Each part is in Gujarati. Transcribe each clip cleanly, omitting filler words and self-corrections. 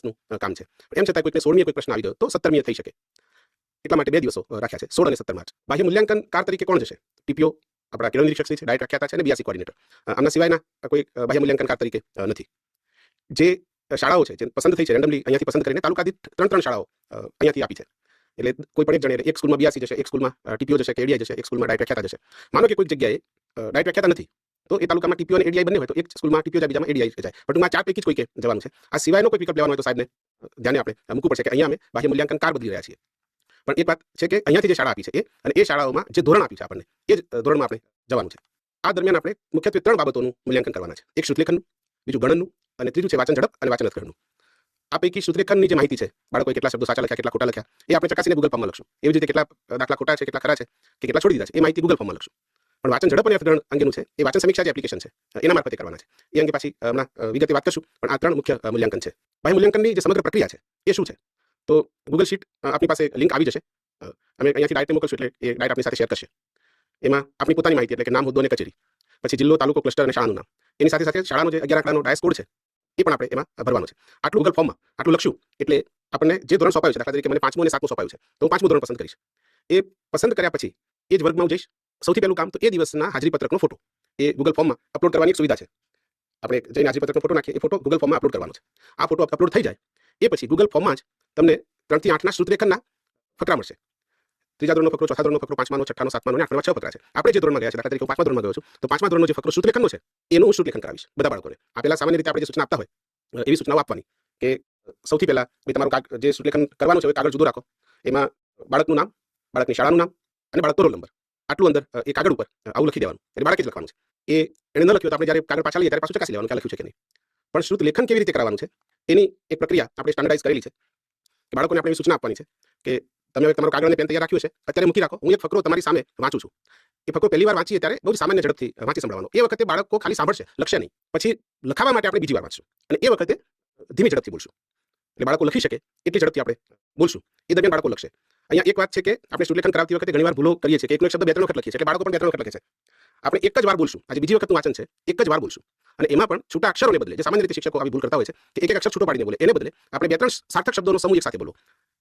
દિવસનું કામ છે. એમ છતાં કોઈકને 16મીએ કોઈ પ્રશ્ન આવી ગયો તો 17મીએ થઈ શકે. એટલા માટે 2 દિવસો રાખ્યા છે, 16 અને 17 માર્ચ. બાહ્ય મૂલ્યાંકન કાર તરીકે કોણ જશે? ટીપીઓ, આપણા કિરણ નિરીક્ષક છે, ડાયટ રાખ્યા છે અને બીઆરસી કોર્ડિનેટર. આમના સિવાયના કોઈ બાહ્ય મૂલ્યાંકન કાર તરીકે નથી. જે શાળાઓ છે જે પસંદ થઈ છે રેન્ડમલી અહીંયાથી પસંદ કરીને તાલુકા દીઠ 3 શાળાઓ અહીંયાથી આપી છે. એટલે કોઈ પણ એક જણે એક સ્કૂલમાં બીઆરસી જશે, એક સ્કૂલમાં ટીપીઓ જશે કે એડીઆઈ જશે, એક સ્કૂલમાં ડાયટ વ્યાખ્યાતા જશે. માનો કે કોઈક જગ્યાએ ડાયટ વ્યાખ્યાતા નથી તો એ તાલુકામાં ટીપીઓ અને એડીઆઈ બંને હોય તો એક સ્કૂલમાં ટીપીઓ જાય, બીજામાં એડીઆઈ જાય. પણ આ 4 પૈકી જ કોઈકે જવાનું છે. આ સિવાયનો કોઈ વિકલ્પ લેવાનો હોય તો સાહેબને ધ્યાને આપણે મૂકવું પડશે કે અહીંયા અમે બાહ્ય મૂલ્યાંકન કાર બદલી રહ્યા છીએ. પણ એક વાત છે કે અહીંયાથી જે શાળા આપી છે એ અને એ શાળાઓમાં જે ધોરણ આપ્યું છે આપણને એ જ ધોરણમાં આપણે જવાનું છે. આ દરમિયાન આપણે મુખ્યત્વે 3 બાબતોનું મૂલ્યાંકન કરવાના છે. એક શ્રુતલેખનનું, બીજું ગણનનું અને ત્રીજું છે વાંચન ઝડપ અને વાંચન અર્થઘટનનું. આ પૈકી શ્રુતલેખનની જે માહિતી છે, બાળકોએ કેટલા શબ્દો સાચા લખ્યા, કેટલા ખોટા લખ્યા, એ આપણે ચકાસીને ગૂગલ ફોર્મમાં લખશું. એવી જ રીતે કેટલા દાખલા ખોટા છે, કેટલા ખરા છે કે કેટલા છોડી દીધા છે, એ માહિતી ગૂગલ ફોર્મમાં લખશું. પણ વાંચન ઝડપ અને અર્થઘટન અંગેનું છે એ વાંચન સમીક્ષા જે એપ્લિકેશન છે એના મારફતે કરવાના છે. એ અંગે પાછી હમણાં વિગતે વાત કરશું. પણ આ 3 મુખ્ય મૂલ્યાંકન છે. બાહ્ય મૂલ્યાંકનની જે સમગ્ર પ્રક્રિયા છે એ શું છે? તો ગૂગલ શીટ આપણી પાસે લિંક આવી જશે. અમે અહીંયાથી ડાયરેક્ટ મોકલશું એટલે એ ડાયરેક્ટ આપણી સાથે શેર કરશે. એમાં આપણી પોતાની માહિતી એટલે કે નામ, હોદ્દો અને કચેરી, પછી જિલ્લો, તાલુકો, ક્લસ્ટર અને શાળાનું નામ, એની સાથે સાથે શાળાનો જે 11 આંકડાનો ડાયસ કોડ છે એ પણ આપણે એમાં ભરવાનો છે. આટલું ગૂગલ ફોર્મમાં આટલું લખશું એટલે આપણને જે ધોરણ સોંપાયું છે, દાખલા તરીકે મને 5મું અને 7મું સોંપાયું છે તો હું 5મું ધોરણ પસંદ કરીશ. એ પસંદ કર્યા પછી એ જ વર્ગમાં હું જઈશ. સૌથી પહેલું કામ તો એ દિવસના હાજરી પત્રકનો ફોટો એ ગૂગલ ફોર્મમાં અપલોડ કરવાની એક સુવિધા છે. આપણે જઈને હાજરી પત્રકનો ફોટો નાખીએ, એ ફોટો ગૂગલ ફોર્મમાં અપલોડ કરવાનો છે. આ ફોટો અપલોડ થઈ જાય એ પછી ગૂગલ ફોર્મમાં જ તમને 3 થી 8ના શ્રુતલેખનના ફકરા મળશે. 3જા ધોરણનો ફકરો, 4થા ધોરણનો ફકરો, 5માનો, 6ઠાનો, 7માનો અને 8માનો 6 ફકરા છે. આપણે જે ધોરણમાં ગયા છે, દાખલા તરીકે હું 5મા ધોરણમાં ગયો છું તો 5મા ધોરણનો જે ફકરો શ્રુતલેખનનો છે એનું હું શ્રુતલેખન કરાવીશ બધા બાળકોને. આ પહેલા સામાન્ય રીતે આપણે જે સૂચના આપતા હોય એવી સૂચનાઓ આપવાની કે સૌથી પહેલા તમારું જે શ્રુતલેખન કરવાનું છે એ કાગળ જુદો રાખો. એમાં બાળકનું નામ, બાળકની શાળાનું નામ અને બાળકનો રોલ નંબર આટલું અંદર એ કાગળ ઉપર આવું લખી દેવાનું. એટલે બાળકે જ લખવાનું છે. એ એને ન લખ્યું તો આપણે જ્યારે કાગળ પાછા લઈએ ત્યારે પાછું ચકાસી લેવાનું કે લખ્યું છે કે નહીં. પણ શ્રુતલેખન કેવી રીતે કરાવવાનું છે એની એક પ્રક્રિયા આપણે સ્ટાન્ડર્ડાઇઝ કરેલી છે. કે બાળકોને આપણે એવી સૂચના આપવાની છે કે તમે હવે તમારું કાગળ અને પેન તૈયાર રાખ્યું છે, અત્યારે મૂકી રાખો, હું એક ફકરો તમારી સામે વાંચું છું. એ ફકરો પહેલી વાર વાંચીએ ત્યારે બહુ સામાન્ય ઝડપથી વાંચી સંભળાવવાનો. એ વખતે બાળકો ખાલી સાંભળશે, લખશે નહીં. પછી લખાવા માટે આપણે બીજી વાર વાંચશું અને એ વખતે ધીમી ઝડપથી બોલશું. એટલે બાળકો લખી શકે એટલી ઝડપથી આપણે બોલશું. એ દરમિયાન બાળકો લખશે. અહીંયા એક વાત છે કે આપણે શ્રુતલેખન કરાવતી વખતે ઘણીવાર ભૂલો કરીએ છીએ કે એકનો એક શબ્દ 2-3 વખત લખીએ છીએ એટલે બાળકો પણ 2-3 વખત લખે છે. આપણે એક જ વાર બોલશું. આજે બીજી વખતનું વાંચન છે, એક જ વાર બોલશું અને એમાં પણ છૂટા અક્ષરોને બદલે જે સામાન્ય રીતે શિક્ષકો આવી ભૂલ કરતા હોય છે કે એક અક્ષર છૂટો પાડીને બોલે, એને બદલે આપણે 2-3 સાર્થક શબ્દોનો સમૂહ એક સાથે બોલો.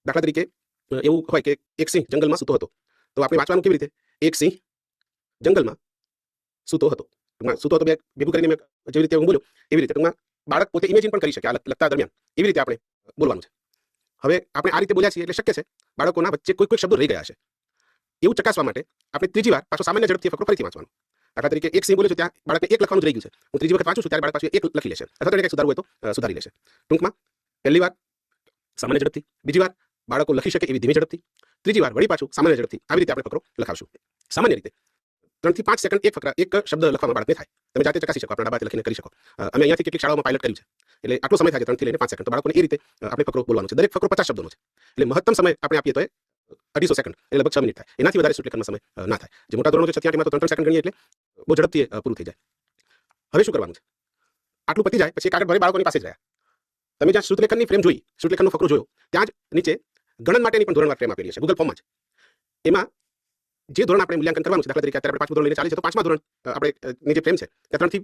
દાખલા તરીકે એવું હોય કે એક સિંહ જંગલમાં સૂતો હતો તો આપણે વાંચવાનું કેવી રીતે? એક સિંહ જંગલમાં સૂતો હતો. સૂતો હતો ભેગું કરીને મેં જેવી રીતે હું બોલ્યો એવી રીતે ટૂંકમાં બાળક પોતે ઇમેજિન પણ કરી શકે આ લખતા દરમિયાન. એવી રીતે આપણે બોલવાનું છે. હવે આપણે આ રીતે બોલ્યા છીએ એટલે શક્ય છે બાળકોના વચ્ચે કોઈ શબ્દો રહી ગયા છે. એવું ચકાસવા માટે આપણે ત્રીજી વાર પાછો સામાન્ય ઝડપથી ફકરો ફરીથી વાંચવાનો. દાખલા તરીકે એક સિંહ બોલ્યો છે ત્યાં બાળકને એક લખવાનું જ રહી ગયું છે. હું ત્રીજી વખત વાંચું છું ત્યારે બાળક પાછું એક લખી લેશે અથવા તો એને કંઈક સુધારવું હોય તો સુધારી લેશે. ટૂંકમાં પહેલી વાર સામાન્ય ઝડપથી, બીજી વાર બાળકો લખી શકે એવી ધીમી ઝડપથી, ત્રીજી વાર વળી પાછું સામાન્ય ઝડપથી. આવી રીતે આપણે ફકરો લખાવશું. સામાન્ય રીતે 3 થી 5 સેકન્ડ એક શબ્દ લખવામાં બાળકને થાય. તમે જાતે ચકાસી શકો, આપણા ડાબાથી લખીને કરી શકો. અમે અહીંયાથી કેટલીક શાળાઓમાં પાયલટ કર્યું છે. એટલે આટલો સમય થાય છે 3 થી લઈને 5 સેકન્ડ. તો બાળકોને એ રીતે આપણે ફકરો બોલવાનો છે. દરેક ફકરો 50 શબ્દોનો છે. એટલે મહત્તમ સમય આપણે આપીએ તો 250 સેકન્ડ એટલે લગભગ 6 મિનિટ થાય. એનાથી વધારે શ્રુતલેખનનો સમય ના થાય. જે મોટા ધોરણો છે 6 થી 8 માં તો 3 સેકન્ડ ગણીએ એટલે બહુ ઝડપથી પૂરું થઈ જાય. હવે શું કરવાનું છે? આટલું પતી જાય પછી કાગળ ભરી બાળકોની પાસે જ રહ્યા. તમે જ્યાં શ્રુતલેખનની ફ્રેમ જોઈ, શ્રુતલેખનનો ફકરો જોયો, ત્યાં જ નીચે ગણન માટેની પણ ધોરણવાર ફ્રેમ આપેલી છે ગૂગલ ફોર્મમાં જ. એમાં જે ધોરણ આપણે મૂલ્યાંકન કરવાનું છે, દાખલા તરીકે અત્યારે આપણે 5મું ધોરણ લઈને ચાલીએ છીએ તો 5મા ધોરણ આપણે ની જે ફ્રેમ છે ત્યાં 3 થી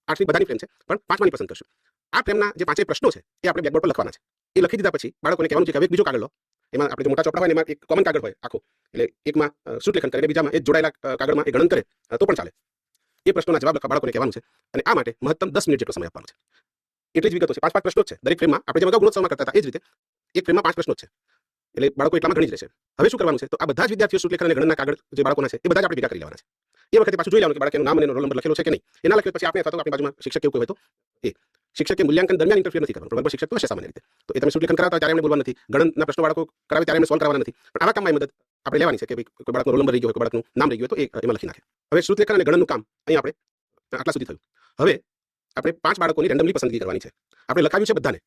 8ની બધાની ફ્રેમ છે પણ 5માની પસંદ કરશું. આ ફ્રેમના જે 5 પ્રશ્નો છે એ આપણે બ્લેકબોર્ડ પર લખવાના છે. એ લખી દીધા પછી બાળકોને કહેવાનું છે કે હવે એક બીજો કાગળ લો. એમાં આપણે જે મોટા ચોપડા હોય એમાં એક કોમન કાગળ હોય આખો. એટલે એકમાં શ્રુતલેખન કરે, બીજામાં એ જોડાયેલા કાગળમાં એ ગણન કરે તો પણ ચાલે. એ પ્રશ્નોના જવાબ લખવા બાળકોને કહેવાનું છે અને આ માટે મહત્તમ 10 મિનિટ જેટલો સમય આપવાનો છે. એટલી જ વિગતો છે. 5 પ્રશ્નો છે દરેક ફ્રેમમાં. આપણે જેમ અગાઉ ગુણોત્સવમાં કરતા હતા એ જ રીતે એક ફ્રેમમાં 5 પ્રશ્નો છે. એટલે બાળકો એટલામાં ગણી જ રહેશે. હવે શું કરવાનું છે? તો આ બધા જ વિદ્યાર્થીઓ શ્રુતલેખન અને ગણનના કાગળ જે બાળકોના છે એ બધા જ આપણે ભેગા કરી લેવાના છે. એ વખતે પાછું જોઈ લેવાનું કે બાળકનું નામ અને રોલ નંબર લખેલો છે કે નહીં. એના લખ્યો પછી આપણે અથવા તો આપણી બાજુમાં શિક્ષક કેવું હોય તો એ શિક્ષકે મૂલ્યાંકન દરમિયાન ઇન્ટરફિયર નથી કરવાનું. બરાબર, શિક્ષક તો હશે સામાન્ય રીતે. તો એ તમે શ્રુતલેખન કરાવતા ત્યારે એમને બોલવાનું નથી. ગણનના પ્રશ્નો બાળકો કરાવે ત્યારે એમને સોલ્વ કરવાના નથી. પણ આવા કામમાં મદદ આપણે લેવાની છે કે કોઈ બાળકનો રોલ નંબર રહી ગયો હોય, કોઈ બાળકનું નામ રહી ગયું હોય તો એ એમાં લખી નાખે. હવે શ્રુતલેખન અને ગણનનું કામ અહીં આપણે આટલા સુધી થયું. હવે આપણે 5 બાળકોની રેન્ડમલી પસંદગી કરવાની છે. આપણે લખાવ્યું છે બધાને.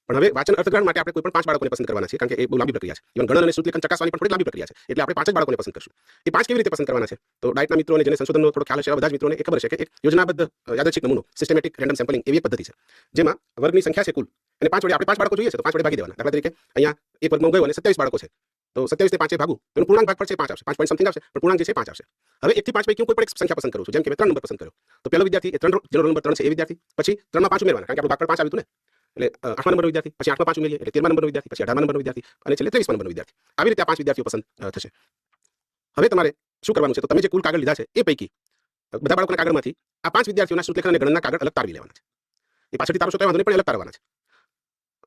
પણ હવે વાંચન અર્થગ્રહણ માટે આપણે કોઈ પણ 5 બાળકોને પસંદ કરવાના છે કારણ કે એ બહુ લાંબી પ્રક્રિયા છે. ઇવન ગણન અને શ્રુતલેખન ચકાસવાની પણ થોડી લાંબી પ્રક્રિયા છે. એટલે આપણે 5 જ બાળકોને પસંદ કરશું. એ 5 કેવી રીતે પસંદ કરવાના છે? તો ડાયટના મિત્રોને જેને સંશોધનનો થોડો ખ્યાલ હશે એવા બધા જ મિત્રોને એ ખબર છે કે એક યોજનાબદ્ધ યાદચ્છિક નમૂનો સિસ્ટમેટિક રેન્ડમ સેમ્પલિંગ એવી એક પદ્ધતિ છે જેમાં વર્ગની સંખ્યા છે કુલ અને 5 વડે આપણે 5 બાળકો જોઈએ છે તો 5 વડે ભાગી દેવાના. દાખલા તરીકે અહીંયા એક વર્ગમાં ગયો અને 27 બાળકો છે તો 27 ને 5 ભાગું તો એનું પૂર્ણાંક ભાગફળ છે 5 આવશે. 5 પોઈન્ટ સમથિંગ આવશે પણ પૂર્ણાંક જે છે 5 આવશે. હવે 1 થી 5 પૈકી હું કોઈ પણ એક સંખ્યા પસંદ કરું છું. જેમ કે મેં 3 નંબર પસંદ કર્યો તો પહેલો વિદ્યાર્થી એ 3 જેનો રોલ નંબર 3 છે એ વિદ્યાર્થી પછી 3 માં 5 ઉમેરવાના કારણ કે આપણું ભાગફળ 5 આવ્યું હતું ને. એટલે 8મા નંબરનો વિદ્યાર્થી, પછી 8માં 5 ઉમેરીએ એટલે 13મા નંબરનો વિદ્યાર્થી, પછી 18મા નંબરનો વિદ્યાર્થી અને છેલ્લે 23મા નંબરનો વિદ્યાર્થી. આવી રીતે આ 5 વિદ્યાર્થીઓ પસંદ થશે. હવે તમારે શું કરવાનું છે? તો તમે જે કુલ કાગળ લીધા છે એ પૈકી બધા બાળકોના કાગળમાંથી આ 5 વિદ્યાર્થીઓના શ્રુતલેખન અને ગણનના કાગળ અલગ તારવી લેવાના છે. એ પાછળથી તારો છો તો વાંધો નહીં, પણ અલગ તારવાના છે.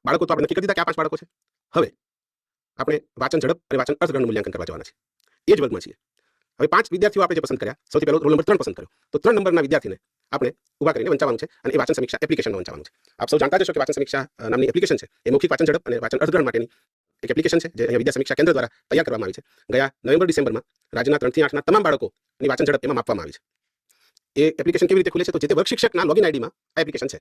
બાળકો તો આપણે નક્કી કરી દીધા કે આ 5 બાળકો છે. હવે આપણે વાંચન ઝડપ અને વાંચન અર્થઘટનનું મૂલ્યાંકન કરવા જવાના છે. એ જ વર્ગમાં છીએ. હવે 5 વિદ્યાર્થીઓ આપણે જે પસંદ કર્યા, સૌથી પહેલો રોલ નંબર 3 પસંદ કર્યો. તો 3 નંબરના વિદ્યાર્થીને આપણે ઊભા કરીને વંચાવવાનું છે અને એ વાંચન સમીક્ષા એપ્લિકેશનમાં વંચાવવાનું છે. આપ સૌ જાણતા જ હશો કે વાંચન સમીક્ષા નામની એપ્લિકેશન છે. એ મૌખિક વાંચન ઝડપ અને વાંચન અર્થઘટન માટેની એક એપ્લિકેશન છે જે અહીંયા વિદ્યા સમીક્ષા કેન્દ્ર દ્વારા તૈયાર કરવામાં આવી છે. ગયા નવેમ્બર-ડિસેમ્બરમાં રાજ્યના 3 થી 8ના તમામ બાળકોની વાંચન ઝડપ એમાં માપવામાં આવી છે. એ એપ્લિકેશન કેવી રીતે ખુલે છે? તો જે તે વર્ગ શિક્ષકના લોગિન આઈડીમાં આ એપ્લિકેશન છે.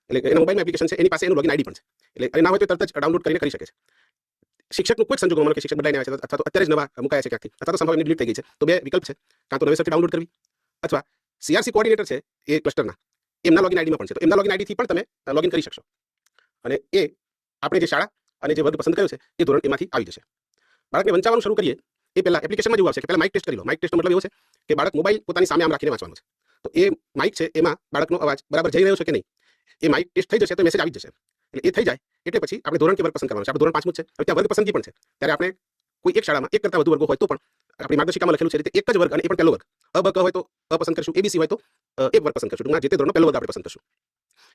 એટલે એના મોબાઈલમાં એપ્લિકેશન છે, એની પાસે એનું લોગિન આઈડી પણ છે. એટલે અને ના હોય તો તરત જ ડાઉનલોડ કરીને કરી શકે છે. શિક્ષકનું કોઈ સંજોગોમાં માનો કે શિક્ષક બદલાઈને આવે છે અથવા તો અત્યારે જ નવા મુકાયા છે ક્યાંકથી અથવા તો સંભવ એની ડિલીટ થઈ ગઈ છે, તો બે વિકલ્પ છે. કાં તો નવેસરથી ડાઉનલોડ કરવી અથવા સીઆરસી કોઓર્ડિનેટર છે એ ક્લસ્ટરના, એમના લોગિન આઈડીમાં પણ છે. તો એમના લોગિન આઈડીથી પણ તમે લોગિન કરી શકશો અને એ આપણે જે શાળા અને જે વર્ગ પસંદ કર્યો છે એ ધોરણ એમાંથી આવી જશે. બાળકને વંચાવવાનું શરૂ કરીએ એ પહેલા એપ્લિકેશનમાં જેવું આવશે કે પહેલા માઇક ટેસ્ટ કરી લો. માઇક ટેસ્ટનો મતલબ એવો છે કે બાળક મોબાઈલ પોતાની સામે આમ રાખીને વાંચવાનું છે. તો એ માઇક છે એમાં બાળકનો અવાજ બરાબર જઈ રહ્યો છે કે નહીં, એ માઇક ટેસ્ટ થઈ જશે તો મેસેજ આવી જશે. એટલે એ થઈ જાય એટલે પછી આપણે ધોરણ કે વર્ગ પસંદ કરવાનું છે. આપણે ધોરણ 5મું જ છે. હવે ત્યાં વર્ગ પસંદગી પણ છે. ત્યારે આપણે કોઈ એક શાળામાં એક કરતાં વધુ વર્ગો હોય તો પણ આપણી માર્ગદર્શિકામાં લખેલું છે રીતે એક જ વર્ગ અને એ પણ પહેલો વર્ગ. અ બ ક હોય તો અ પસંદ કરશું, એબીસી હોય તો એક વર્ગ પસંદ કરશું. ટૂંકમાં જે તે ધોરણનો પહેલો વર્ગ આપણે પસંદ કરશું.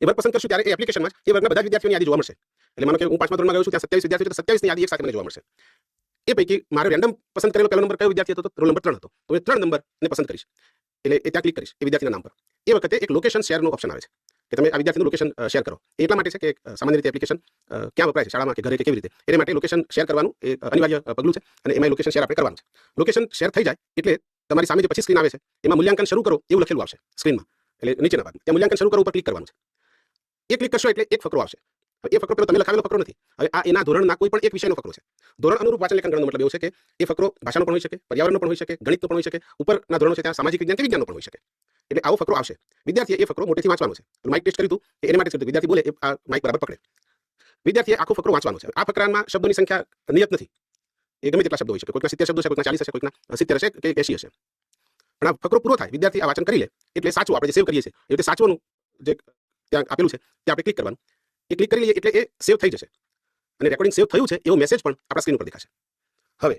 એ વર્ગ પસંદ કરશું ત્યારે એ એપ્લિકેશનમાં એ વર્ગના બધા વિદ્યાર્થીઓની યાદી જોવા મળશે. એટલે માનો કે હું 5મા ધોરણમાં ગયો છું, ત્યાં 27 વિદ્યાર્થીઓ છે, તો 27ની યાદી એક સાથે મને જોવા મળશે. એ પૈકી મારે રેન્ડમ પસંદ કરેલો પહેલો નંબર કયો વિદ્યાર્થી હતો? તો રોલ નંબર 3 હતો. તો એ 3 નંબરને પસંદ કરીશ એટલે એ ત્યાં ક્લિક કરીશ એ વિદ્યાર્થીના નામ પર. એ વખતે એક લોકેશન શેરનો ઓપ્શન આવે છે કે તમે આ વિદ્યાર્થીનું લોકેશન શેર કરો. એ એટલા માટે છે કે સામાન્ય રીતે એપ્લિકેશન ક્યાં વપરાય છે, શાળામાં કે ઘરે કે કેવી રીતે, એને માટે લોકેશન શેર કરવાનું એ અનિવાર્ય પગલું છે અને એમાં લોકેશન શેર આપણે કરવાનું છે. લોકેશન શેર થઈ જાય એટલે તમારી સામે જે પછી સ્ક્રીન આવે છે એમાં મૂલ્યાંકન શરૂ કરો એવું લખેલું આવશે સ્ક્રીનમાં, એટલે નીચેના ભાગમાં ત્યાં મૂલ્યાંકન શરૂ કરો ઉપર ક્લિક કરવાનું છે. એ ક્લિક કરશો એટલે એક ફકરો આવશે. એ ફકરો પેલો તમે લખાવેલો ફકરો નથી. હવે આ એના ધોરણના કોઈ પણ એક વિષયનો ફકરો છે. ધોરણ અનુરૂપ વાંચન લેખન ગણનો મતલબ એવો છે કે એ ફકરો ભાષાનો પણ હોઈ શકે, પર્યાવરણનો પણ હોઈ શકે, ગણિતનો પણ હોઈ શકે, ઉપરના ધોરણો છે ત્યાં સામાજિક વિજ્ઞાન કે વિજ્ઞાનનો પણ હોઈ શકે. એટલે આવો ફકરો આવશે. વિદ્યાર્થીએ એ ફકરો મોટેથી વાંચવાનો છે. માઇક ટેસ્ટ કર્યું હતું એને માટે વિદ્યાર્થી બોલે આ માઇક બરાબર પકડે. વિદ્યાર્થીએ આખો ફકરો વાંચવાનો છે. આ ફકરામાં શબ્દોની સંખ્યા નિયત નથી. એ ગમે તેટલા શબ્દો હોઈ શકે. કોઈકના 70 શબ્દો છે, કોઈકના 40 હશે, કોઈકના 70 હશે કે 80 હશે. પણ આ ફકરો પૂરો થાય, વિદ્યાર્થી આ વાંચન કરી લે એટલે સાચું આપણે જે સેવ કરીએ છીએ એ રીતે સાચવાનું જે ત્યાં આપેલું છે ત્યાં આપણે ક્લિક કરવાનું. એ ક્લિક કરી લઈએ એટલે એ સેવ થઈ જશે અને રેકોર્ડિંગ સેવ થયું છે એવો મેસેજ પણ આપણા સ્ક્રીન ઉપર દેખાશે. હવે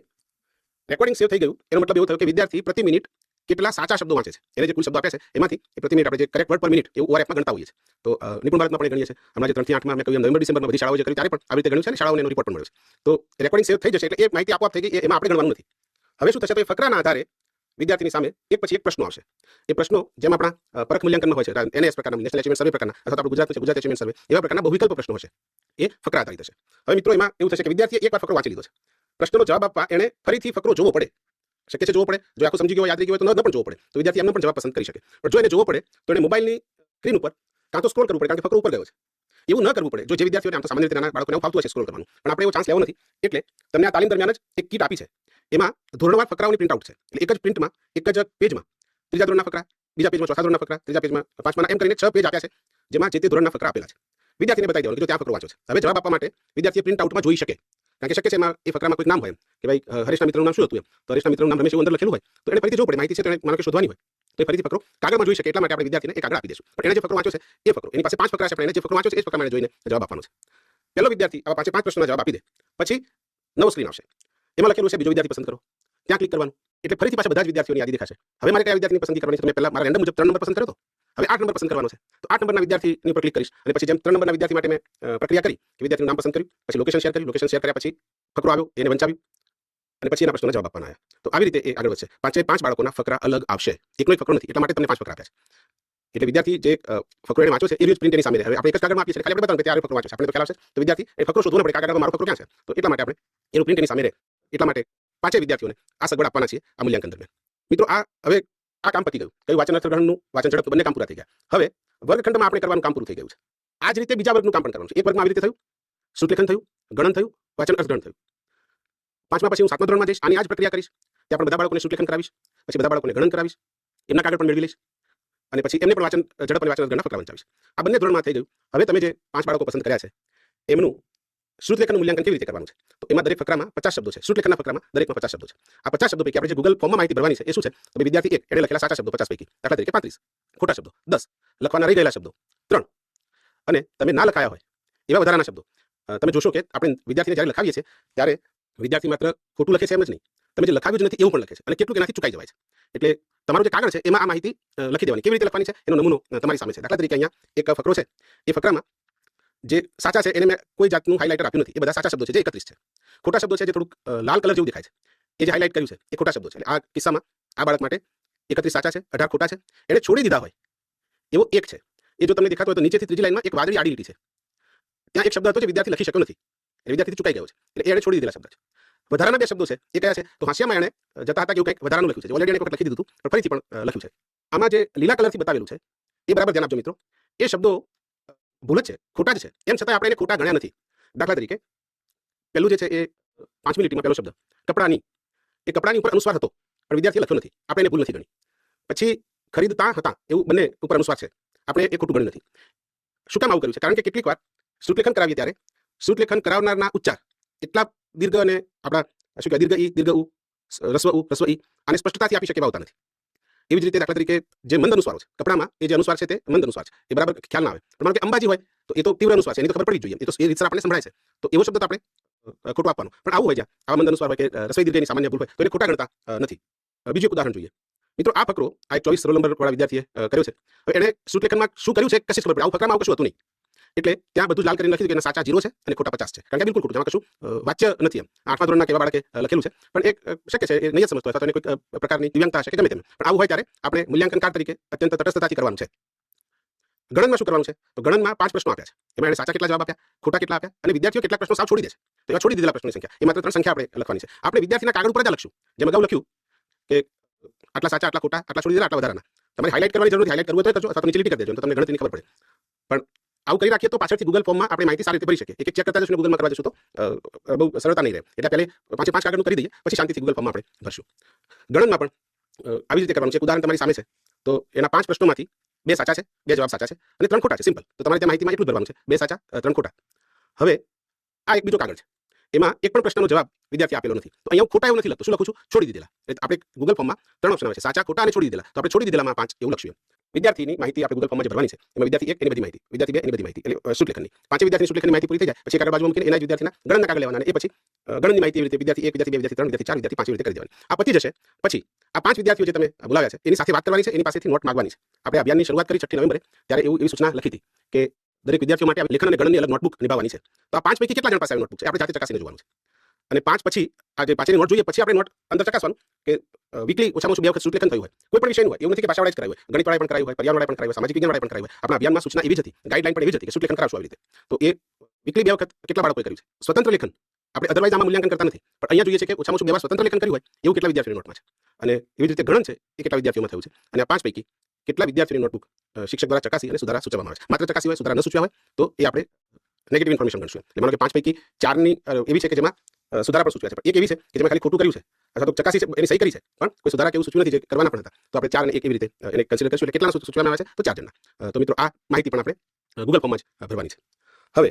રેકોર્ડિંગ સેવ થઈ ગયું એનો મતલબ એવો થયો કે વિદ્યાર્થી પ્રતિ મિનિટ કેટલા સાચા શબ્દો વાંચે છે. એને જે કુલ શબ્દો આપ્યા છે એમાંથી પ્રતિ મિનિટ આપણે જે કરેક્ટ વર્ડ પર મિનિટ એવું ઓઆરએફમાં ગણતા હોઈએ છીએ. તો નિપુણ ભારતમાં આપણે ગણીએ છીએ. હમણાં જે 3 થી 8માં મેં કહ્યું નવેમ્બર-ડિસેમ્બરમાં બધી શાળાઓએ જે કર્યું ત્યારે પણ આવી રીતે ગણ્યું છે અને શાળાઓને એનો રિપોર્ટ પણ મળ્યો છે. તો રેકોર્ડિંગ સેવ થઈ જશે એટલે એ માહિતી આપોઆપ થઈ ગઈ, એમાં આપણે ગણવાનું નથી. હવે શું થશે? તો એ ફકરાના આધારે વિદ્યાર્થીની સામે એક પછી એક પ્રશ્નો આવશે. એ પ્રશ્નો જેમ આપણા પરખ મૂલ્યાંકનમાં હોય છે, એનએસ પ્રકારના, નેશનલ એચિવમેન્ટ સર્વે પ્રકારના, અથવા તો આપણું ગુજરાતનું છે ગુજરાત એચિવમેન્ટ સર્વે, એવા પ્રકારના બહુવિકલ્પ પ્રશ્નો હશે. એ ફકરા આધારિત હશે. હવે મિત્રો એમાં એવું થશે કે વિદ્યાર્થીએ એકવાર ફકરો વાંચી લીધો છે. પ્રશ્નનો જવાબ આપવા એણે ફરીથી ફકરો જોવો પડે. શક્ય છે જોવો પડે. જો આખું સમજી ગયો યાદ રહી ગયો હોય તો ન પણ જોવો પડે. તો વિદ્યાર્થી એમને પણ જવાબ પસંદ કરી શકે. પણ જો એને જોવો પડે તો એને મોબાઈલની સ્ક્રીન ઉપર કાં તો સ્ક્રોલ કરવું પડે કારણ કે ફકરો ઉપર ગયો છે. એવું ન કરવું પડે. જો જે વિદ્યાર્થીઓને આમ તો સામાન્ય રીતે નાના બાળકોને એવું ફાવતું હશે સ્ક્રોલ કરવાનું, પણ આપણે એવો ચાન્સ લેવો નથી. એટલે તમને આ તાલીમ દરમિયાન જ એક કીટ આપી છે. એમાં ધોરણવાર ફકરાઓની પ્રિન્ટ આઉટ છે. એટલે એક જ પ્રિન્ટમાં એક જ પેજમાં ત્રીજા ધોરણના ફકરા, બીજા પેજમાં ચોથા ધોરણના ફકરા, ત્રીજા પેજમાં પાંચમાના, એમ કરીને 6 પેજ આપ્યા છે જેમાં જે તે ધોરણના ફકરા આપેલા છે. વિદ્યાર્થીને બતાવી દેવાનું કે જો ત્યાં ફકરો વાંચ્યો છે. હવે જવાબ આપવા માટે વિદ્યાર્થીએ પ્રિન્ટ આઉટમાં જોઈ શકે. કારણ કે શક્ય છે એમાં એ ફકરામાં કોઈ નામ હોય એમ કે ભાઈ હરેશના મિત્રનું નામ શું હતું એમ. તો હરેશના મિત્રનું નામ રમેશ એવું અંદર લખેલું હોય તો એને ફરીથી જોવું પડે. માહિતી છે તો એને માનો કે શોધવાની હોય તો એ ફરીથી ફકરો કાગળમાં જોઈ શકે. એટલા માટે આપણે વિદ્યાર્થીને એક કાગળ આપી દઈશું. પણ એને જે ફકરો વાંચ્યો છે એ ફકરો, એની પાસે 5 ફકરા છે પણ એને જે ફકરો વાંચ્યો છે એ જ ફકરામાં જોઈને જવાબ આપવાનો છે. પહેલો વિદ્યાર્થી આવા 5 પ્રશ્નોના જવાબ આપી દે પછી નવો સ્ક્રીન આવશે. એમાં લખેલું છે બીજો વિદ્યાર્થી પસંદ કરો. ત્યાં ક્લિક કરવાનું એટલે ફરીથી પાછા બધા જ વિદ્યાર્થીઓની યાદી દેખાશે. હવે મારે કયા વિદ્યાર્થીની પસંદગી કરવાની છે? તો મેં પહેલા મારા રેન્ડમ મુજબ 3 નંબર પસંદ કર્યો હતો. હવે 8 નંબર પસંદ કરવાનો છે. તો 8 નંબરના વિદ્યાર્થીની ઉપર ક્લિક કરીશ અને પછી જેમ 3 નંબરના વિદ્યાર્થી માટે મેં પ્રક્રિયા કરી કે વિદ્યાર્થીનું નામ પસંદ કર્યું, પછી લોકેશન શેર કર્યું, લોકેશન શેર કર્યા પછી ફકરો આવ્યો એને વંચાવ્યું અને પછી એના પ્રશ્નોના જવાબ આપવાના આવ્યા. તો આવી રીતે એ આગળ વધશે. 5 બાળકોના ફકરા અલગ આવશે. એકનો એક ફકરો નથી. એટલા માટે તમને 5 ફકરા આપ્યા છે. એટલે વિદ્યાર્થી જે ફકરો એને વાંચ્યો છે એ જ પ્રિન્ટ એની સામે રહે. હવે આપણે એક જ કાગળમાં આપીએ છીએ ખાલી આપણે બતાવવાનું કે ત્યારે ફકરો વાંચ્યો છે. આપણે તો ખ્યાલ આવશે. તો વિદ્યાર્થી એ ફકરો શોધવાનો પડે કાગળમાં મારો ફકરો ક્યાં છે. તો એટલા માટે આપણે એનું પ્રિન્ટ એની સામે રહે. એટલા માટે 5 વિદ્યાર્થીઓને આ સગવડ આપવાના છીએ આ મૂલ્યાંકન દરમિયાન. મિત્રો હવે આ કામ પતી ગયું. કયું વાંચન અર્થગ્રહણનું, વાંચન ઝડપ, બંને કામ પૂરા થઈ ગયા. હવે વર્ગખંડમાં આપણે કરવાનું કામ પૂરું થઈ ગયું છે. આ જ રીતે બીજા વર્ગનું કામ પણ કરવાનું છે. એક વર્ગમાં આવી રીતે થયું, શ્રુતલેખન થયું, ગણન થયું, વાંચન અર્થગ્રહણ થયું. 5મા પછી હું 7મા ધોરણમાં જઈશ, આની આ જ પ્રક્રિયા કરીશ. ત્યાં પણ બધા બાળકોને શ્રુતલેખન કરાવીશ, પછી બધા બાળકોને ગણન કરાવીશ, એમના કાગળ પણ મેળવી લઈશ અને પછી એમને પણ વાંચન ઝડપ અને વાંચન અર્થગ્રહણના ફકરા વંચાવીશ. આ બંને ધોરણમાં થઈ ગયું. હવે તમે જે 5 બાળકો પસંદ કર્યા છે એમનું શ્રુતલેખનનું મૂલ્યાંકન કેવી રીતે કરવાનું છે? તો એમાં દરેક ફકરામાં 50 શબ્દો છે. શ્રુતલેખનના ફકરામાં દરેકમાં 50 શબ્દો છે. આ 50 શબ્દો પૈકી આપણે જે Google ફોર્મમાં માહિતી ભરવાની છે એ શું છે? તો વિદ્યાર્થી 1 એણે લખેલા સાચા શબ્દો 50 પૈકી, દાખલા તરીકે 35, ખોટા શબ્દો 10, લખવાના રહી ગયેલા શબ્દો 3 અને તમે ના લખાયા હોય એવા વધારાના શબ્દો તમે જોશો કે આપણે વિદ્યાર્થીને જ્યારે લખાવીએ છીએ ત્યારે વિદ્યાર્થી માત્ર ખોટું લખે છે એમ જ નહીં, તમે જે લખાવ્યું જ નથી એવું પણ લખે છે અને કેટલુંક એનાથી ચૂકાઈ જવાય છે. એટલે તમારું જે કાગળ છે એમાં આ માહિતી લખી દેવાની. કેવી રીતે લખવાની છે એનો નમૂનો તમારી સામે છે. દાખલા તરીકે અહીંયા એક ફકરો છે, એ ફકરામાં જે સાચા છે એને મેં કોઈ જાતનું હાઇલાઇટર આપ્યું નથી. એ બધા સાચા શબ્દો છે જે 31 છે. ખોટા શબ્દો છે જે થોડુંક લાલ કલર જેવું દેખાય છે, એ જે હાઇલાઇટ કર્યું છે એ ખોટા શબ્દો છે. એટલે આ કિસ્સામાં આ બાળક માટે 31 સાચા છે, 18 ખોટા છે. એને છોડી દીધા હોય એવો એક છે. એ જો તમને દેખાતો હોય તો નીચેથી ત્રીજી લાઈનમાં એક વાદળી આડી લીટી છે. ત્યાં એક શબ્દ હતો જે વિદ્યાર્થી લખી શક્યો નથી, એટલે વિદ્યાર્થી ચૂકાઈ ગયો છે. એટલે એણે છોડી દીધેલા શબ્દ છે. વધારાના બે શબ્દો છે એ કયા છે? તો હાંસિયામાં એણે જતા હતા કે એવું કંઈક વધારાનું લખ્યું છે. ઓલરેડી એને એક વખત લખી દીધું હતું પણ ફરીથી પણ લખ્યું છે. આમાં જે લીલા કલરથી બતાવેલું છે એ બરાબર ધ્યાન આપજો મિત્રો. એ શબ્દો ભૂલ જ છે, ખોટા જ છે, એમ છતાં આપણે એને ખોટા ગણ્યા નથી. દાખલા તરીકે પહેલું જે છે એ 5મી લીટીમાં પહેલો શબ્દ કપડાની, એ કપડાની ઉપર અનુસ્વાર હતો પણ વિદ્યાર્થીએ લખ્યો નથી, આપણે એને ભૂલ નથી ગણી. પછી ખરીદતા હતા એવું બંને ઉપર અનુસ્વાર છે, આપણે એ ખોટું ગણ્યું નથી. શું કામ આવું કર્યું છે? કારણ કે કેટલીક વાર શ્રુતલેખન કરાવીએ ત્યારે શ્રુતલેખન કરાવનારના ઉચ્ચાર એટલા દીર્ઘ અને આપણા શું કહેવાય દીર્ઘ ઈ, દીર્ઘ ઉ, રસ્વ ઈ આને સ્પષ્ટતાથી આપી શકે એવા હોતા નથી. એવી જ રીતે દાખલા તરીકે જે મંદ અનુસ્વારો છે કપડામાં, એ જે અનુસ્વાર છે તે મંદ અનુસ્વાર છે, એ બરાબર ખ્યાલ ના આવે. પણ માનો કે અંબાજી હોય તો એ તો તીવ્ર અનુસ્વાર છે, એની તો ખબર પડી જ જોઈએ. એ તો એ રીતસર આપણને સંભળાય છે, તો એવો શબ્દ તો આપણે ખોટું આપવાનું. પણ આવું હોય જ્યાં આવા મંદ અનુસ્વાર હોય કે રસ્વ દીર્ઘની સામાન્ય ભૂલ હોય તો એને ખોટા ગણતા નથી. બીજું એક ઉદાહરણ જોઈએ મિત્રો. આ ફકરો આ 24 રોલ નંબર વાળા વિદ્યાર્થીએ કર્યો છે. હવે એને શ્રુતલેખનમાં શું કર્યું છે કશી ખબર પડે. આવું ફકરામાં આવું કશું હતું નહીં, એટલે ત્યાં બધું લાલ કરીને લખી દીધું કે એના સાચા 0 છે અને ખોટા 50 છે. કારણ કે બિલકુલ ખોટું, જેમાં કશું વાચ્ય નથી. એમ 8મા ધોરણના કેવા બાળકે લખેલું છે, પણ એક શક્ય છે એ નહીં સમજતો હોય અથવા તો કોઈ પ્રકારની દિવ્યાંગતા હશે કે ગમે તેમ. પણ આવું હોય ત્યારે આપણે મૂલ્યાંકનકાર તરીકે અત્યંત તટસ્થતાથી કરવાનું છે. ગણનમાં શું કરવાનું છે? તો ગણનમાં 5 પ્રશ્નો આપ્યા છે. એમાં એને સાચા કેટલા જવાબ આપ્યા, ખોટા કેટલા આપ્યા અને વિદ્યાર્થીઓ કેટલા પ્રશ્નો સાવ છોડી દે છે. તો એવા છોડી દીધેલા પ્રશ્નોની સંખ્યા, એ માત્ર 3 સંખ્યા આપણે લખવાની છે. આપણે વિદ્યાર્થીના કાગળ ઉપર જ લખશું. જેમ અગાઉ લખ્યું કે આટલા સાચા, આટલા ખોટા, આટલા છોડી દીધેલા, આટલા વધારાના. તમારે હાઇલાઇટ કરવાની જરૂર નથી. હાઇલાઇટ કરવું હોય તો કરજો અથવા તો નીચે લીટી કરી દેજો તો તમને ગણતરીની ખબર પડે. પણ આવું કરી રાખીએ તો પાછળથી ગૂગલ ફોર્મમાં આપણે માહિતી સારી રીતે ભરી શકીએ. એક ચેક કરતા જશું ને ગૂગલમાં કરવા જશું તો બહુ સરળતા નહીં રહે. એટલે પહેલે 5 કાગળનું કરી દઈએ, પછી શાંતિથી ગૂગલ ફોર્મમાં આપણે ભરશું. ગણનમાં પણ આવી રીતે કરવાનું છે. એક ઉદાહરણ તમારી સામે છે, તો એના 5 પ્રશ્નોમાંથી 2 સાચા છે, 2 જવાબ સાચા છે અને 3 ખોટા છે. સિમ્પલ. તો તમારે ત્યાં માહિતીમાં એટલું જ ભરવાનું છે, 2 સાચા 3 ખોટા. હવે આ એક બીજો કાગળ છે, એમાં એક પણ પ્રશ્નનો જવાબ વિદ્યાર્થી આપેલો નથી. તો અહીંયા હું ખોટા એવું નથી લખતો. શું લખું છું? છોડી દીધેલા. એટલે આપણે ગૂગલ ફોર્મમાં 3 ઓપ્શન આવે છે, સાચા, ખોટા અને છોડી દીધેલા. તો આપણે છોડી દીધેલામાં 5 એવું લખશું. વિદ્યાર્થીની માહિતી આપણે ગૂગલ ફોર્મમાં જે ભરવાની છે એમાં વિદ્યાર્થી 1 એની બધી માહિતી, વિદ્યાર્થી 2 એની બધી માહિતી, એટલે શ્રુતલેખનની 5 વિદ્યાર્થીની શ્રુતલેખનની માહિતી પૂરી થઈ જાય પછી એક આગળ બાજુમાં મૂકીને એના જ વિદ્યાર્થીના ગણનના કાગળ લેવાના અને એ પછી ગણનની માહિતી એવી રીતે વિદ્યાર્થી 1, વિદ્યાર્થી 2, વિદ્યાર્થી 3, વિદ્યાર્થી 4, વિદ્યાર્થી 5 એવી રીતે કરી દેવાની. આ પતી જશે પછી આ 5 વિદ્યાર્થીઓ જે તમે બોલાવ્યા છે એની સાથે વાત કરવાની છે, એની પાસેથી નોટ માંગવાની છે. આપણે અભિયાનની શરૂઆત કરી 6 નવેમ્બરે ત્યારે એવી સૂચના લખી હતી કે દરેક વિદ્યાર્થીઓ માટે લેખન અને ગણનની અલગ નોટબુક નિભાવવાની છે. તો આ 5 પૈકી કેટલા જણ પાસે આવી નોટબુક છે આપણે જાતે ચકાસીને જોવાનું છે. અને 5 પછી આ જે 5ની નોટ જોઈએ પછી આપણે નોટ અંદર ચકાસવાનું કે વીકલી ઓછામાં ઓછું 2 વખત શ્રુતલેખન થયું હોય, કોઈ પણ વિષયનું હોય. એવું નથી કે ભાષાવાળા જ કરાયું હોય, ગણિતવાળાએ પણ કરાયું હોય, પર્યાવરણવાળાએ પણ કરાયું હોય, સામાજિક વિજ્ઞાનવાળાએ પણ કરાયું હોય. આપણા અભિયાનમાં સૂચના એવી જ હતી, ગાઈડલાઈન પણ એવી જ હતી કે શ્રુતલેખન કરાવશું આવી રીતે. તો એ વીકલી 2 વખત કેટલા બાળકોએ કર્યું છે? સ્વતંત્ર લેખન આપણે અદરવાઇઝ આમાં મૂલ્યાંકન કરતા નથી, પણ અહીંયા જોઈએ છે કે ઓછામાં ઓછું 2 વાર સ્વતંત્ર લેખન કર્યું હોય એવું કેટલા વિદ્યાર્થીઓની નોટમાં છે. અને એવી રીતે ગણન છે એ કેટલા વિદ્યાર્થીઓમાં થયું છે. અને આ 5 પૈકી કેટલા વિદ્યાર્થીઓની નોટબુક શિક્ષક દ્વારા ચકાસી અને સુધારા સૂચવવામાં આવે છે. માત્ર ચકાસી હોય, સુધારા ન સૂચવ્યા હોય તો એ આપણે નેગેટિવ ઇન્ફોર્મેશન ગણશું. એટલે માનો કે 5 પૈકી 4ની એવી છે કે જેમાં સુધારા પણ સૂચવ્યા છે, પણ એક એવી છે કે જેમાં ખાલી ખોટું કર્યું છે અથવા તો ચકાસી છે એની સહી કરી છે પણ કોઈ સુધારા કે એવું સૂચવ્યું નથી જે કરવાના પણ હતા. તો આપણે 4 અને 1 એવી રીતે એને કન્સિડર કરીશું. એટલે કેટલા સૂચવવામાં આવે છે? તો 4 જણના. તો મિત્રો આ માહિતી પણ આપણે ગૂગલ ફોર્મમાં જ ભરવાની છે. હવે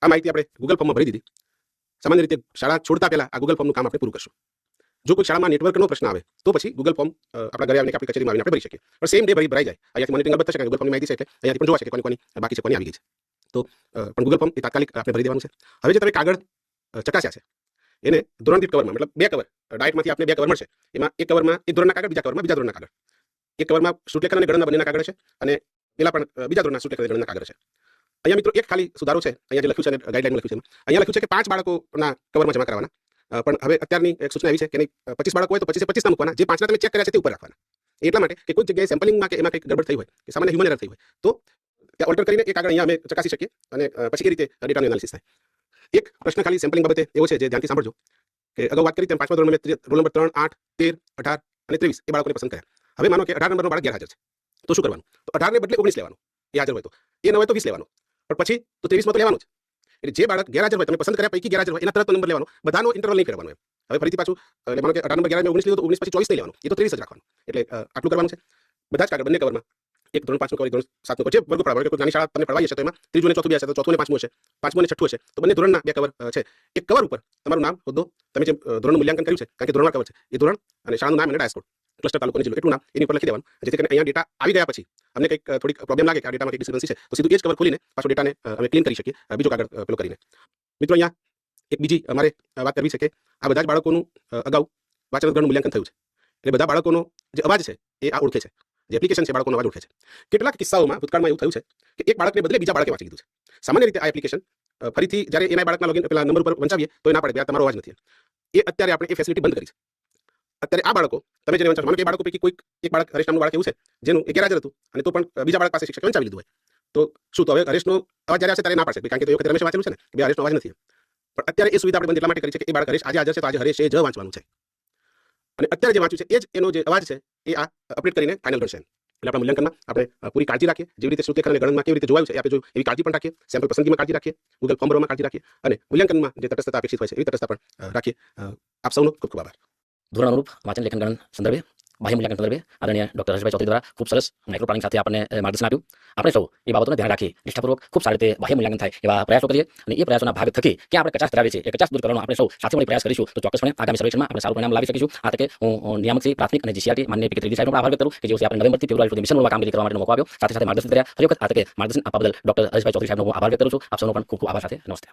આ માહિતી આપણે ગૂગલ ફોર્મમાં ભરી દીધી. સામાન્ય રીતે શાળા છોડતા પહેલા આ ગૂગલ ફોર્મનું કામ આપણે પૂરું કરશું. જો કોઈ શાળામાં નેટવર્કનો પ્રશ્ન આવે તો પછી ગૂગલ ફોર્મ આપણા ઘરે આવીને આપણી કચેરીમાં આવીને આપણે ભરી શકીએ. પણ સેમ ડે ભરાઈ જાય. અહીંયાથી મોનિટરિંગ અલબત્ત થશે કે ગૂગલ ફોર્મની માહિતી છે એટલે અહીંયાથી પણ જોવા છે કે કોની બાકી છે, કોની આવી ગઈ છે. તો પણ ગૂગલ ફોર્મ એ તાત્કાલિક આપણે ભરી દેવાનું છે. હવે જે તમે કાગળ ચકાસ્યા છે એને ધોરણ દીઠ કવરમાં, મતલબ 2 કવર ડાયટમાંથી આપણે 2 કવર મળશે. એમાં એક કવરમાં એક ધોરણના કાગળ, બીજા કવરમાં બીજા ધોરણના કાગળ. એક કવરમાં શ્રુતલેખન અને ગણનના બંનેના કાગળ છે અને પેલા પણ બીજા ધોરણના શ્રુતલેખન અને ગણનના કાગળ છે. અહીંયા મિત્રો એક ખાલી સુધારો છે. અહીંયા જે લખ્યું છે અને ગાઈડલાઈનમાં લખ્યું છે, અહીંયા લખ્યું છે કે 5 બાળકોના કવરમાં જમા કરાવવાના. પણ હવે અત્યારની એક સૂચના એવી છે કે નહીં, 25 બાળકો હોય તો 25 ના મૂકવાના. જે 5ના તમે ચેક કર્યા છે તે ઉપર રાખવાના. એટલા માટે કે કોઈ જગ્યાએ સેમ્પલિંગમાં કે એમાં કંઈક ગડબડ થઈ હોય કે સામાન્ય હ્યુમન એરર થઈ હોય તો ત્યાં ઓલ્ટર કરીને એક આગળ અહીંયા અમે ચકાસી શકીએ અને પછી એ રીતે ડેટાનું એનાલિસિસ થાય. એક પ્રશ્ન ખાલી સેમ્પલિંગ બાબતે એવો છે જે ધ્યાનથી સાંભળજો કે અગાઉ વાત કરી તેમ 5મા ધોરણમાં મેં રોલ નંબર 3, 8, 13, 18 અને 23 એ બાળકોને પસંદ કર્યા. હવે માનો કે 18 નંબરનો બાળક ગેરહાજર છે તો શું કરવાનું? તો 18 ને બદલે 19 લેવાનું. એ હાજર હોય તો, એ ન હોય તો 20 લેવાનું, પણ પછી તો 23માં તો લેવાનું જ. એટલે જે બાળક ગેરહાજર હોય, તમે પસંદ કર્યા પૈકી ગેરહાજર હોય એના તરત નંબર લેવાનો, બધાનો ઇન્ટરવલ નહીં કરવાનો. એમ હવે ફરીથી પાછું એટલે માનો કે 18 નંબર ગેરહાજર 19 લીધો તો 19 પછી 24 નહીં લેવાનું, એ તો 23 જ રાખવાનું. એટલે આટલું કરવાનું છે. બધા જ કાગળ બંને કવરમાં એક ધોરણ 5નું કવર, એક ધોરણ 7નું કવર, જે વર્ગો પડાવે. કોઈ નાની શાળા તમને પડાવી હશે તો એમાં 3જું અને 4થું બે હશે તો 4થું અને 5મું હશે, 5મું અને 6થું હશે. તો બંને ધોરણના 2 કવર છે. એક કવર ઉપર તમારું નામ, હોદ્દો, તમે જે ધોરણનું મૂલ્યાંકન કર્યું છે, કારણ કે ધોરણવાર કવર છે, એ ધોરણ અને શાળાનું નામ અને ડાયસ કોડ ક્લસ્ટર તાલુકો અને જિલ્લો એટલું નામ એની ઉપર લખી દેવાનું, જેથી કરીને અહીંયા ડેટા આવી ગયા પછી અમને કંઈક થોડીક પ્રોબ્લેમ લાગે કે આ ડેટામાં કંઈક ડિસ્ક્રિપન્સી છે તો સીધું એ જ કવર ખોલીને પાછો ડેટાને અમે ક્લીન કરી શકીએ બીજો કાગળ પેલો કરીને. મિત્રો અહીંયા એક બીજી અમારે વાત કરવી છે કે આ બધા જ બાળકોનું અગાઉ વાંચન ગ્રહણનું મૂલ્યાંકન થયું છે, એટલે બધા બાળકોનો જે અવાજ છે એ આ ઓળખે છે, જે એપ્લિકેશન છે બાળકોનો અવાજ ઓળખે છે. કેટલાક કિસ્સાઓમાં ભૂતકાળમાં એવું થયું છે કે એક બાળકને બદલે બીજા બાળકે વાંચી લીધું છે. સામાન્ય રીતે આ એપ્લિકેશન ફરીથી જ્યારે એના બાળકના લોગિન પેલા નંબર ઉપર વંચાવીએ તો એ ના પડે કે આ તમારો અવાજ નથી. એ અત્યારે આપણે એ ફેસિલિટી બંધ કરી છે. અત્યારે આ બાળકો તમે જેને વંચાવશો, માનો કે એ બાળકો પૈકી કોઈક એક બાળક હરેશ નામનું બાળક એવું છે જેનું એ ગેરહાજર હતું અને તો પણ બીજા બાળક પાસે શિક્ષકે વંચાવી લીધું હોય, તો શું તો હવે હરેશનો અવાજ જ્યારે આવશે ત્યારે ના પાડશે, કારણ કે તો એ વખતે રમેશે વાંચેલું છે ને કે હરેશનો અવાજ નથી. પણ અત્યારે એ સુવિધા આપણે બંધ એટલા માટે કરી છે કે એ બાળક હરેશ આજે હાજર છે તો આજે હરેશે જ વાંચવાનું છે, અને અત્યારે જે વાંચ્યું છે એ જ એનો જે અવાજ છે એ આ અપડેટ કરીને ફાઇનલ કરશે. એટલે આપણા મૂલ્યાંકનમાં આપણે પૂરી કાળજી રાખીએ, જેવી રીતે શ્રુતલેખન અને ગણનમાં કેવી રીતે જોવાયું છે એ આપણે જો એવી કાળજી પણ રાખીએ, સેમ્પલ પસંદગીમાં કાળજી રાખીએ, ગૂગલ ફોર્મ ભરવામાં કાળજી રાખીએ અને મૂલ્યાંકનમાં જે તટસ્થતા અપેક્ષિત હોય છે એવી તટસ્થતા પણ રાખીએ. આપ સૌનો ખૂબ ખૂબ આભાર. ધોરણ અનુરૂપ વાંચન લેખન ગણન સંદર્ભે બાહ્ય મૂલ્યાંકન સંદર્ભે આદરણીય ડોક્ટર હર્ષભાઈ ચૌધરી દ્વારા ખૂબ સરસ માઇક્રો પ્લાનિંગ સાથે આપણને માર્ગદર્શન આપ્યું. આપણે સૌ એ બાબતોને ધ્યાન રાખી નિષ્ઠાપૂર્વક ખૂબ સારી રીતે બાહ્ય મૂલ્યાંકન થાય એવા પ્રયાસો કરીએ અને એ પ્રયાસોના ભાગ થકી ક્યાં આપણે કચાશ ધરાવીએ છીએ એ કચાશ દૂર કરવાનો આપણે સૌ સાથે મળી પ્રયાસ કરીશું તો ચોક્કસપણે આગામી સર્વેક્ષણમાં આપણે સારું પરિણામ લાવી શકીશું. આ તકે હું નિયામક શ્રી પ્રાથમિક અને જીસીઆરટી માનનીય પી કે ત્રિવેદી સાહેબનો આભાર વ્યક્ત કરું કે જેઓ આપણે નવેમ્બરથી ફેબ્રુઆરી સુધી મિશનમાં કામગીરી કરવા માટે મોકો આપ્યો, સાથે સાથે માર્ગદર્શન કર્યા. ફરી વખત આ તકે માર્ગદર્શન આપવા બદલ ડોક્ટર હર્ષભાઈ ચૌધરી સાહેબનો આભાર વ્યક્ત કરું છું. આપ સૌનો પણ ખૂબ ખૂબ આભાર સાથે નમસ્તે.